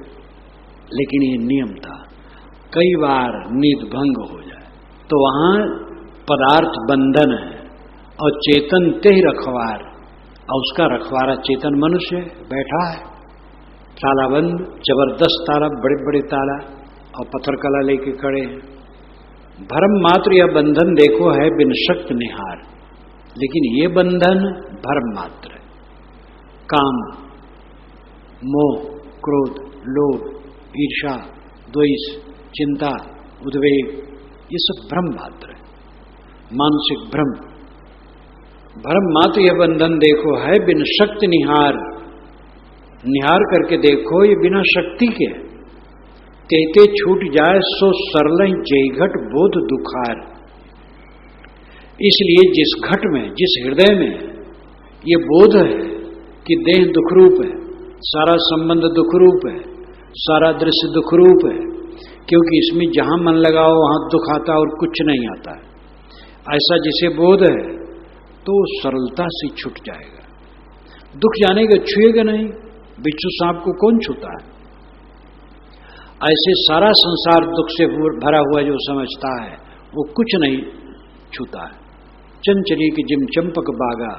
S1: लेकिन ये नियम था, कई बार नींद भंग हो जाए तो वहां पदार्थ बंधन है और चेतन ते ही रखवार, और उसका रखवारा चेतन मनुष्य बैठा है, ताला बंद, जबरदस्त ताला, बड़े बड़े ताला और पत्थर कला लेके खड़े हैं। भरम मात्र यह बंधन देखो है बिन शक्त निहार, लेकिन ये बंधन भरम मात्र है। काम, मोह, क्रोध, लोभ, ईर्षा, द्वेष, चिंता, उद्वेग, ये सब भ्रम मात्र है, मानसिक भ्रम। भ्रम मात्र यह बंधन देखो है बिन शक्ति निहार, निहार करके देखो ये बिना शक्ति के, कहते छूट जाए सो सरल जय घट बोध दुखार। इसलिए जिस घट में, जिस हृदय में ये बोध है कि देह दुखरूप है, सारा संबंध दुखरूप है, सारा दृश्य दुखरूप है, क्योंकि इसमें जहां मन लगाओ वहां दुख आता और कुछ नहीं आता है, ऐसा जिसे बोध है तो सरलता से छूट जाएगा। दुख जानेगा, छुएगा नहीं, बिच्छू सांप को कौन छूता है। ऐसे सारा संसार दुख से भरा हुआ जो समझता है वो कुछ नहीं छूता है। चंचली की जिम चंपक बागा,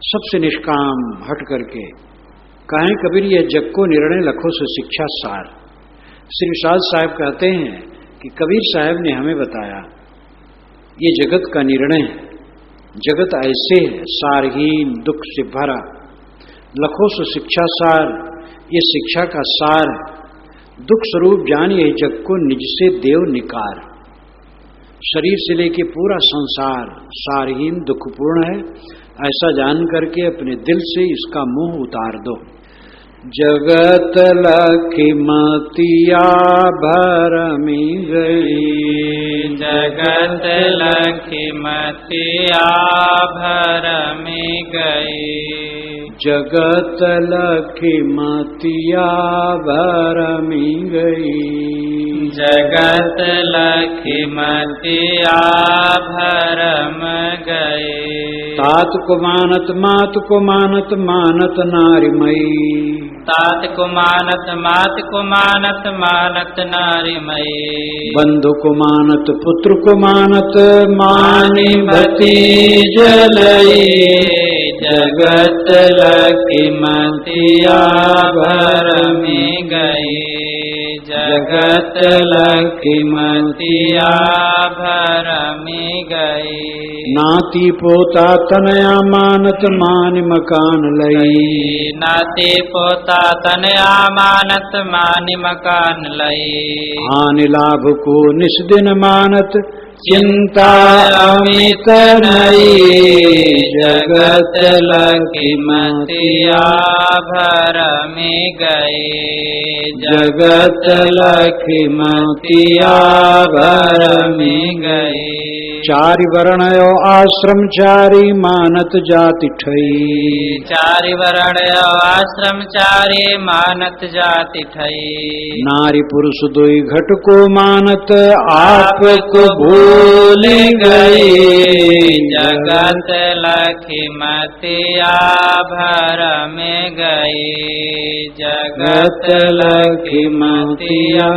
S1: सबसे निष्काम हट करके कहें कबीर यह जग को निर्णय लखों से शिक्षा सार। श्री विशाल साहब कहते हैं कि कबीर साहब ने हमें बताया ये जगत का निर्णय है, जगत ऐसे है सारहीन दुख से भरा, लखों से शिक्षा सार, ये शिक्षा का सार है। दुख स्वरूप जान यह जग को निज से देव निकार। शरीर से लेके पूरा संसार सारहीन दुखपूर्ण है, ऐसा जान करके अपने दिल से इसका मोह उतार दो। जगत लखिमतिया भरमी गई,
S2: जगत लखिमतिया भरमी गई,
S1: जगत लखिमतिया भरमी गई,
S2: जगत लखिमतिया भरम गई।
S1: तात को मानत मात को मानत मानत नारीमयी,
S2: तात को मानत मात को मानत मानत नारी मई
S1: बंधु को मानत पुत्र को मानत मानि भतीज लई
S2: जगत लखीमतिया भरमी गई जगत लखीमतिया भरमी गई
S1: नाती पोता तनया मानत मानि मकान लई
S2: नाती पोता तनया मानत मानि मकान लई
S1: हानि लाभ को निस्दिन मानत चिंता अमित नई
S2: जगत लखीमतिया भरमी गई
S1: जगत
S2: लखीमतिया भरमी गई
S1: चारि वर्ण आश्रम चारि मानत जाति ठई
S2: चारि वर्ण आश्रम चारि मानत जाति ठई
S1: नारी पुरुष दुई घट को मानत आप को भूल गई
S2: जगत लखीमतिया भरमी गई जगत लखीमतिया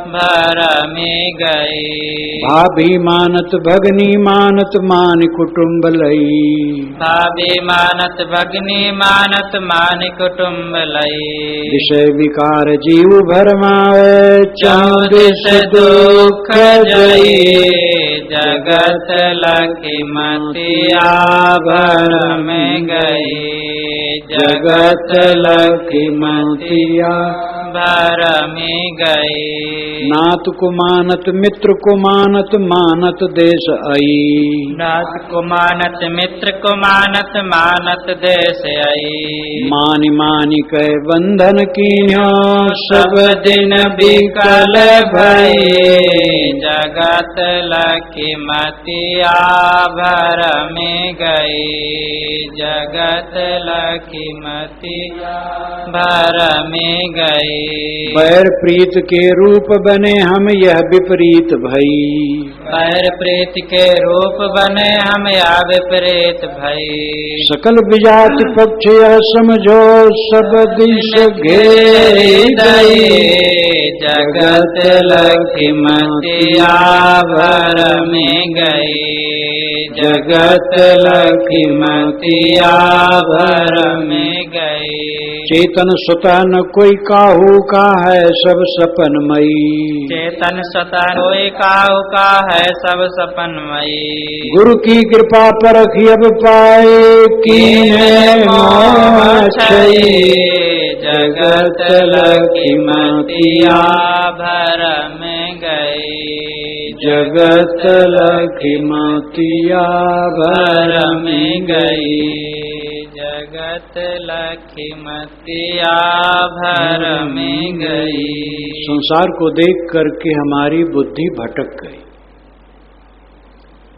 S2: भरमी गई
S1: भाभी मानत भगनी मानत मान कुटुम्ब लई
S2: भाभी मानत भगनी मानत मान कुटुम्ब लई
S1: विषय विकार जीव भरमावे चौदिस दुख जई
S2: जगत लखीमतिया भरमी गई जगत लखीमतिया भरमी गई
S1: नाथ को मानत मित्र को मानत मानत देश आई
S2: नाथ को मानत मित्र को मानत मानत देश आई
S1: मानि मानि कै बंधन कीन्यो सब दिन बिकल भई
S2: जगत लखीमतिया भरमी गई जगत लखीमतिया भरमी गई
S1: बैर प्रीत के रूप बने हम यह विपरीत भई
S2: बैर प्रीत के रूप बने हम यह विपरीत भई
S1: सकल विजात पक्ष यह समझो सब दिश घेरी दई
S2: जगत लखीमतिया भरमी गई जगत लखीमतिया भरमी गई
S1: चेतन स्वतः न कोई काहू का है सब सपनमयी
S2: चेतन स्वतः कोई काहू का है सब सपनमयी
S1: गुरु की कृपा परख अब पाए कीन्हे मोह छई
S2: जगत लखीमतिया भरमी गई
S1: जगत लखीमतिया
S2: भरमी गई जगत लखीमतिया भरमी गई
S1: संसार को देख करके हमारी बुद्धि भटक गई।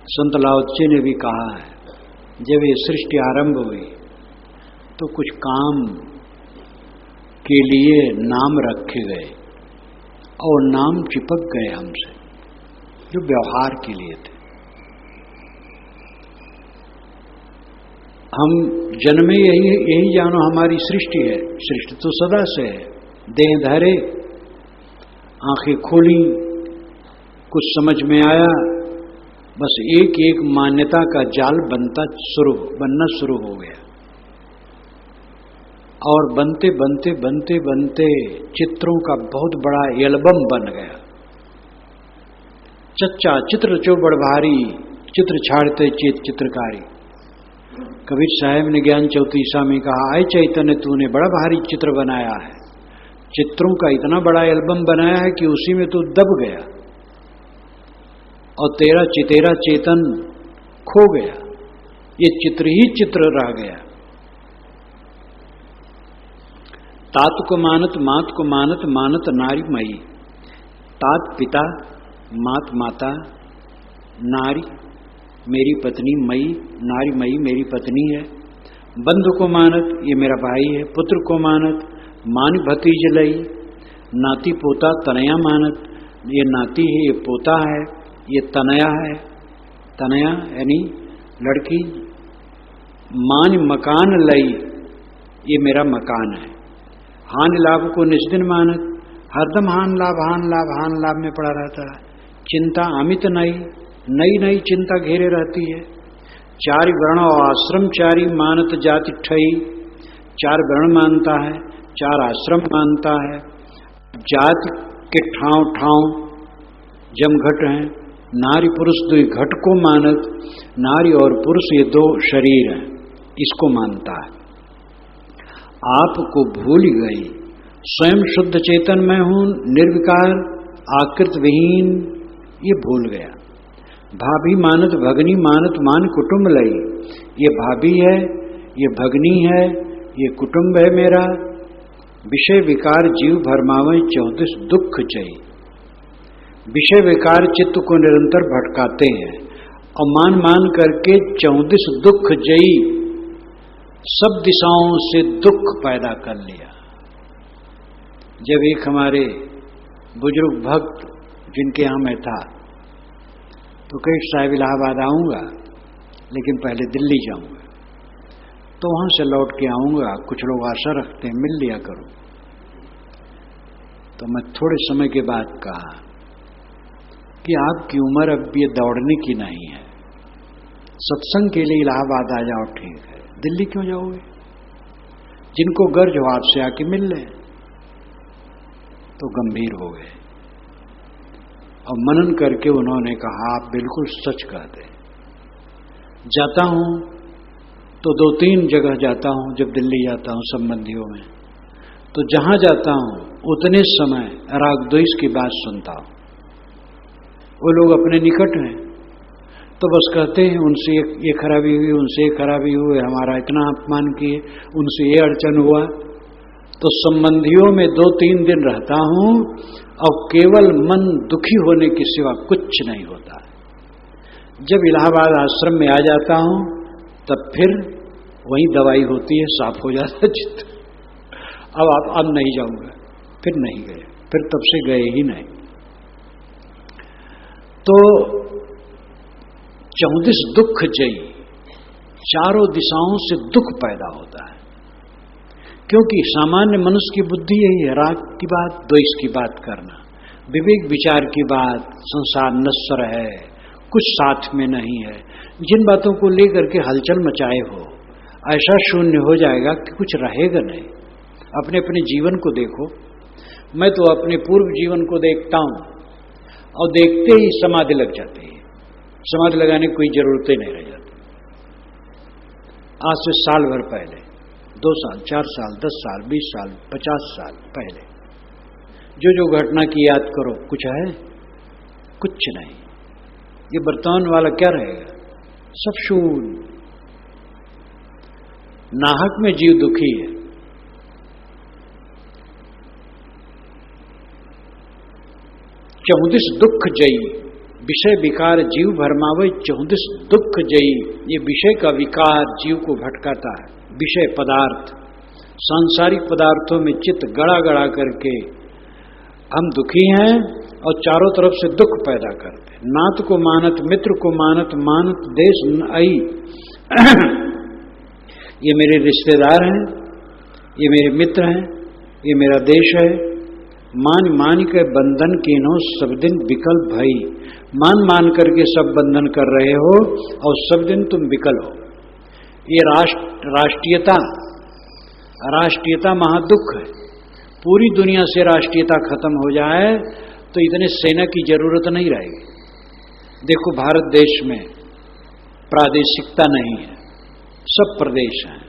S1: संत लाओत्से ने भी कहा है जब ये सृष्टि आरंभ हुई तो कुछ काम के लिए नाम रखे गए और नाम चिपक गए हमसे जो व्यवहार के लिए थे। हम जन्मे यही जानो हमारी सृष्टि है, सृष्टि तो सदा से है। देह धरे, आंखें खोली, कुछ समझ में आया, बस एक एक मान्यता का जाल बनना शुरू हो गया और बनते बनते बनते बनते चित्रों का बहुत बड़ा एल्बम बन गया। चच्चा चित्र चौबड़ भारी, चित्र छाड़ते चेत चित्रकारी। कबीर साहब ने ज्ञान चौतीसा में कहा, आए चैतन्य तूने बड़ा भारी चित्र बनाया है, चित्रों का इतना बड़ा एल्बम बनाया है कि उसी में तू दब गया और तेरा चितेरा चेतन खो गया, ये चित्र ही चित्र रह गया। तात को मानत मात को मानत मानत नारी मई, तात पिता, मात माता, नारी मेरी पत्नी, मई नारी मई मेरी पत्नी है। बंधु को मानत ये मेरा भाई है, पुत्र को मानत मान भतीज लई, नाती पोता तनया मानत ये नाती है, ये पोता है, ये तनया है, तनया यानी लड़की। मान मकान लई ये मेरा मकान है। हानि लाभ को निस्दिन मानत, हरदम हान लाभ में पड़ा रहता है। चिंता अमित नई नई चिंता घेरे रहती है। चारि वर्ण और आश्रम चारी मानत जाति ठई, 4 वर्ण मानता है, 4 आश्रम मानता है। जाति के ठाव ठाव जमघट हैं। नारी पुरुष 2 घट को मानत, नारी और पुरुष ये 2 शरीर हैं, इसको मानता है। आपको भूल गई, स्वयं शुद्ध चेतन मैं हूं, निर्विकार आकृत विहीन, ये भूल गया। भाभी मानत भगनी मानत मान कुटुंब लई, ये भाभी है, ये भगनी है, ये कुटुंब है मेरा। विषय विकार जीव भरमावे 34 दुख चई, विषय विकार चित्त को निरंतर भटकाते हैं और मान करके 34 दुख जई, सब दिशाओं से दुख पैदा कर लिया। जब एक हमारे बुजुर्ग भक्त जिनके यहाँ मैं था तो कई साहिब इलाहाबाद आऊंगा, लेकिन पहले दिल्ली जाऊंगा, तो वहां से लौट के आऊंगा, कुछ लोग आशा रखते हैं मिल लिया करो। तो मैं थोड़े समय के बाद कहा कि आपकी उम्र अब ये दौड़ने की नहीं है, सत्संग के लिए इलाहाबाद आ जाओ, ठीक है, दिल्ली क्यों जाओगे? जिनको गर्ज हो आपसे आके मिल लें। तो गंभीर हो गए और मनन करके उन्होंने कहा आप बिल्कुल सच कहते। जाता हूं तो 2-3 जगह जाता हूं, जब दिल्ली जाता हूं संबंधियों में, तो जहां जाता हूं उतने समय राग द्वेष की बात सुनता हूं। वो लोग अपने निकट हैं तो बस कहते हैं उनसे ये खराबी हुई, उनसे ये खराबी हुई, हमारा इतना अपमान किए, उनसे ये अड़चन हुआ। तो संबंधियों में 2-3 दिन रहता हूं और केवल मन दुखी होने के सिवा कुछ नहीं होता। जब इलाहाबाद आश्रम में आ जाता हूं तब फिर वही दवाई होती है, साफ हो जाता है चित्त। अब नहीं जाऊंगा, फिर नहीं गए, फिर तब से गए ही नहीं। तो 34 दुख जई, चारों दिशाओं से दुख पैदा होता है, क्योंकि सामान्य मनुष्य की बुद्धि यही है, राग की बात, द्वेष की बात करना, विवेक विचार की बात, संसार नश्वर है, कुछ साथ में नहीं है। जिन बातों को लेकर के हलचल मचाए हो, ऐसा शून्य हो जाएगा कि कुछ रहेगा नहीं। अपने अपने जीवन को देखो, मैं तो अपने पूर्व जीवन को देखता हूं और देखते ही समाधि लग जाती है। समाधि लगाने की कोई जरूरत ही नहीं रह जाती। आज से साल भर पहले, 2 साल, 4 साल, 10 साल, 20 साल, 50 साल पहले जो घटना की याद करो, कुछ है? कुछ नहीं। ये वर्तमान वाला क्या रहेगा? सब शून्य। नाहक में जीव दुखी है। चौदिस दुख जई, विषय विकार जीव भरमावे 34 दुख जई। ये विषय का विकार जीव को भटकाता है। विषय पदार्थ, सांसारिक पदार्थों में चित्त गड़ा गड़ा करके हम दुखी हैं और चारों तरफ से दुख पैदा करते हैं। नात को मानत, मित्र को मानत, मानत देश आई। ये मेरे रिश्तेदार हैं, ये मेरे मित्र हैं, ये मेरा देश है। मान के बंधन कीनो सब दिन विकल भई। मान करके सब बंधन कर रहे हो और सब दिन तुम विकल हो। ये राष्ट्रीयता महादुख है। पूरी दुनिया से राष्ट्रीयता खत्म हो जाए तो इतने सेना की जरूरत नहीं रहेगी। देखो भारत देश में प्रादेशिकता नहीं है, सब प्रदेश हैं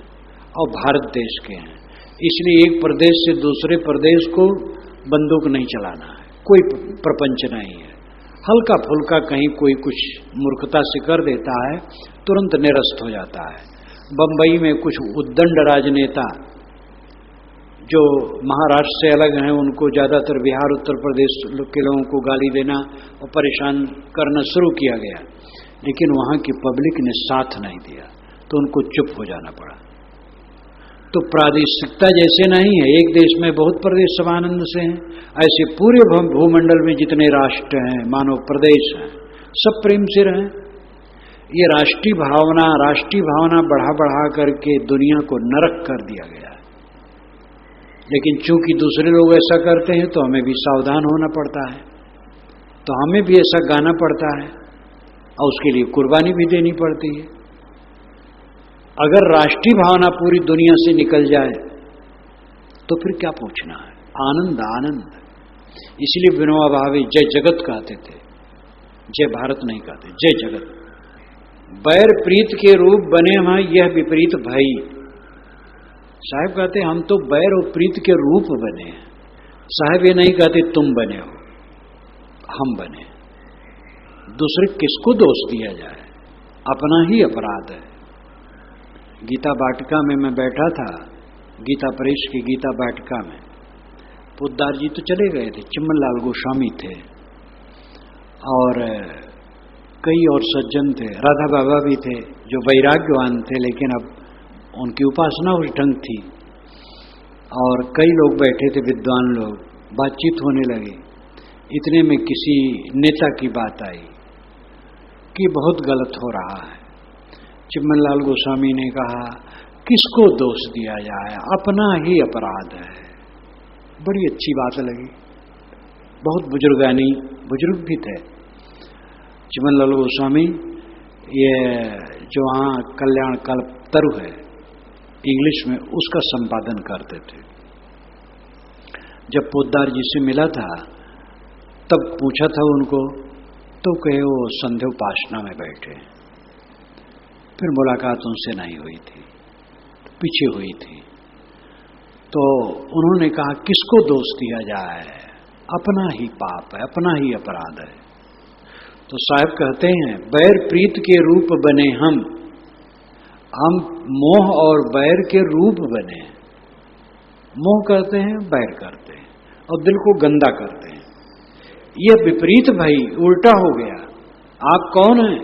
S1: और भारत देश के हैं। इसलिए एक प्रदेश से दूसरे प्रदेश को बंदूक नहीं चलाना है, कोई प्रपंच नहीं है। हल्का फुल्का कहीं कोई कुछ मूर्खता से कर देता है, तुरंत निरस्त हो जाता है। बंबई में कुछ उद्दंड राजनेता जो महाराष्ट्र से अलग हैं, उनको ज्यादातर बिहार उत्तर प्रदेश के लोगों को गाली देना और परेशान करना शुरू किया गया, लेकिन वहां की पब्लिक ने साथ नहीं दिया तो उनको चुप हो जाना पड़ा। तो प्रादेशिकता जैसे नहीं है, एक देश में बहुत प्रदेश समानंद से हैं, ऐसे पूरे भूमंडल में जितने राष्ट्र हैं, मानव प्रदेश हैं, सब प्रेम से रहें। ये राष्ट्रीय भावना बढ़ा करके दुनिया को नरक कर दिया गया है। लेकिन चूंकि दूसरे लोग ऐसा करते हैं तो हमें भी सावधान होना पड़ता है, तो हमें भी ऐसा गाना पड़ता है और उसके लिए कुर्बानी भी देनी पड़ती है। अगर राष्ट्रीय भावना पूरी दुनिया से निकल जाए तो फिर क्या पूछना है, आनंद आनंद। इसलिए विनोबा भावे जय जगत कहते थे, जय भारत नहीं कहते, जय जगत। बैर प्रीत के रूप बने हम, यह विपरीत भई। साहब कहते हम तो बैर और प्रीत के रूप बने हैं। साहब ये नहीं कहते तुम बने हो, हम बने। दूसरे किसको दोष दिया जाए, अपना ही अपराध है। गीता वाटिका में मैं बैठा था, गीता प्रेस की गीता वाटिका में। पोद्दार जी तो चले गए थे, चिम्मनलाल गोस्वामी थे और कई और सज्जन थे, राधा बाबा भी थे जो वैराग्यवान थे, लेकिन अब उनकी उपासना उस ढंग थी। और कई लोग बैठे थे, विद्वान लोग, बातचीत होने लगी। इतने में किसी नेता की बात आई कि बहुत गलत हो रहा है। चिम्मनलाल गोस्वामी ने कहा किसको दोष दिया जाए, अपना ही अपराध है। बड़ी अच्छी बात लगी, बहुत बुजुर्ग भी थे चिम्मनलाल गोस्वामी। ये जो वहाँ कल्याण कल्पतरु है इंग्लिश में, उसका संपादन करते थे। जब पोद्दार जी से मिला था तब पूछा था उनको, तो कहे वो संध्योपासना में बैठे। फिर मुलाकात उनसे नहीं हुई थी, पीछे हुई थी। तो उन्होंने कहा किसको दोष दिया जाए, अपना ही पाप है, अपना ही अपराध है। तो साहब कहते हैं बैर प्रीत के रूप बने हम मोह और बैर के रूप बने। मोह करते हैं, बैर करते हैं और दिल को गंदा करते हैं। यह विपरीत भाई उल्टा हो गया। आप कौन हैं?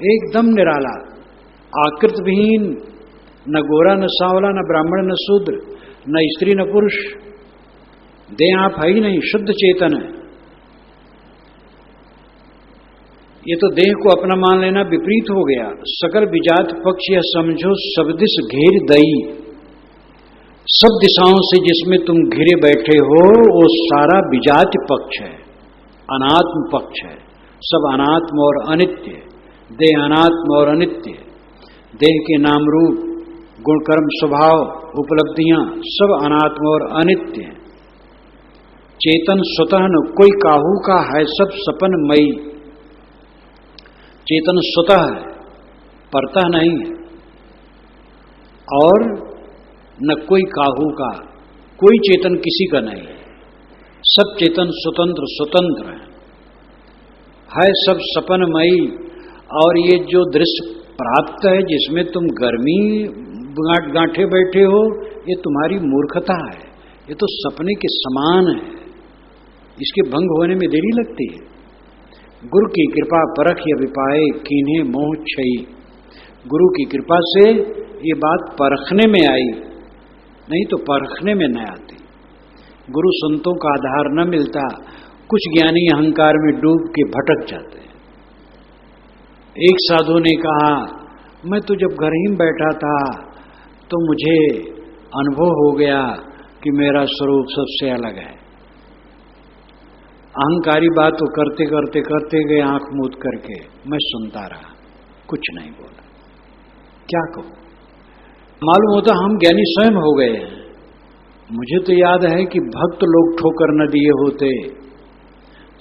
S1: एकदम निराला, आकृत विहीन, न गोरा न सांवला, न ब्राह्मण न शूद्र, न स्त्री न पुरुष। देह आप है ही नहीं, शुद्ध चेतन है। ये तो देह को अपना मान लेना विपरीत हो गया। सकल विजात पक्ष यह समझो सब दिश घेर दई। सब दिशाओं से जिसमें तुम घिरे बैठे हो वो सारा विजात पक्ष है, अनात्म पक्ष है। सब अनात्म और अनित्य, देह अनात्म और अनित्य। देह के नाम रूप, गुण कर्म स्वभाव, उपलब्धियां सब अनात्म और अनित्य। चेतन स्वतः न कोई काहू का है, सब सपन मई। चेतन स्वतः है, परतः नहीं है। और न कोई काहू का, कोई चेतन किसी का नहीं है। सब चेतन स्वतंत्र है सब सपनमयी। और ये जो दृश्य प्राप्त है जिसमें तुम गर्मी गांठे बैठे हो, ये तुम्हारी मूर्खता है। ये तो सपने के समान है, इसके भंग होने में देरी लगती है। गुरु की कृपा परख या विपाए कीन्हे मोह छई। गुरु की कृपा से ये बात परखने में आई, नहीं तो परखने में न आती। गुरु संतों का आधार न मिलता, कुछ ज्ञानी अहंकार में डूब के भटक जाते हैं। एक साधु ने कहा, मैं तो जब घर ही में बैठा था तो मुझे अनुभव हो गया कि मेरा स्वरूप सबसे अलग है। अहंकारी बात तो करते गए, आंख मूंद करके मैं सुनता रहा, कुछ नहीं बोला। क्या कहूं? मालूम होता हम ज्ञानी स्वयं हो गए हैं। मुझे तो याद है कि भक्त लोग ठोकर न दिए होते,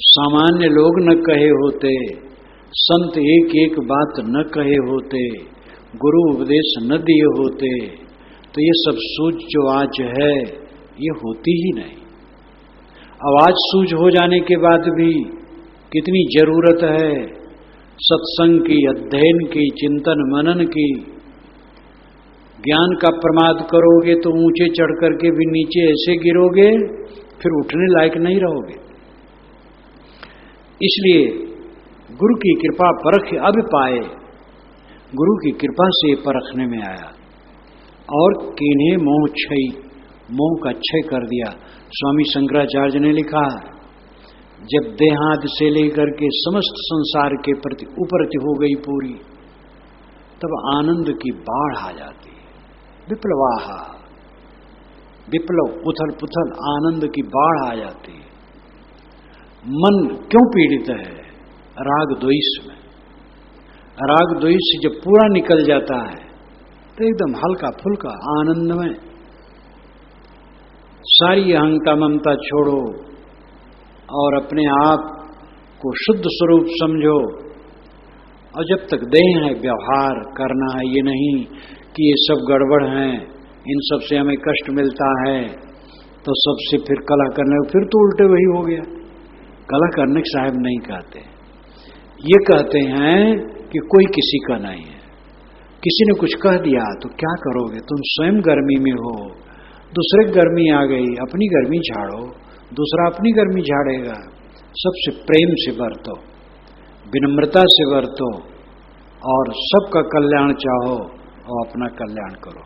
S1: सामान्य लोग न कहे होते, संत एक एक बात न कहे होते, गुरु उपदेश न दिए होते, तो ये सब सूझ जो आज है ये होती ही नहीं। आवाज सूझ हो जाने के बाद भी कितनी जरूरत है सत्संग की, अध्ययन की, चिंतन मनन की। ज्ञान का प्रमाद करोगे तो ऊंचे चढ़ करके भी नीचे ऐसे गिरोगे, फिर उठने लायक नहीं रहोगे। इसलिए गुरु की कृपा परख अब पाए, गुरु की कृपा से परखने में आया। और किन्हें मोह क्षय, मोह का क्षय कर दिया। स्वामी शंकराचार्य ने लिखा, जब देहादि से लेकर के समस्त संसार के प्रति उपरति हो गई पूरी, तब आनंद की बाढ़ आ जाती है। विप्लवाहा, विप्लव, उथल पुथल, आनंद की बाढ़ आ जाती है। मन क्यों पीड़ित है? राग द्वेष में। राग द्वेष जब पूरा निकल जाता है तो एकदम हल्का फुल्का आनंद में सारी अहंता ममता छोड़ो और अपने आप को शुद्ध स्वरूप समझो। और जब तक देह है, व्यवहार करना है, ये नहीं कि ये सब गड़बड़ है, इन सब से हमें कष्ट मिलता है तो सबसे फिर कलह करने, फिर तो उल्टे वही हो गया। कलह करने के साहब नहीं कहते, ये कहते हैं कि कोई किसी का नहीं है। किसी ने कुछ कह दिया तो क्या करोगे? तुम स्वयं गर्मी में हो, दूसरे की गर्मी आ गई, अपनी गर्मी झाड़ो, दूसरा अपनी गर्मी झाड़ेगा। सबसे प्रेम से बरतो, विनम्रता से बरतो और सबका कल्याण चाहो और अपना कल्याण करो।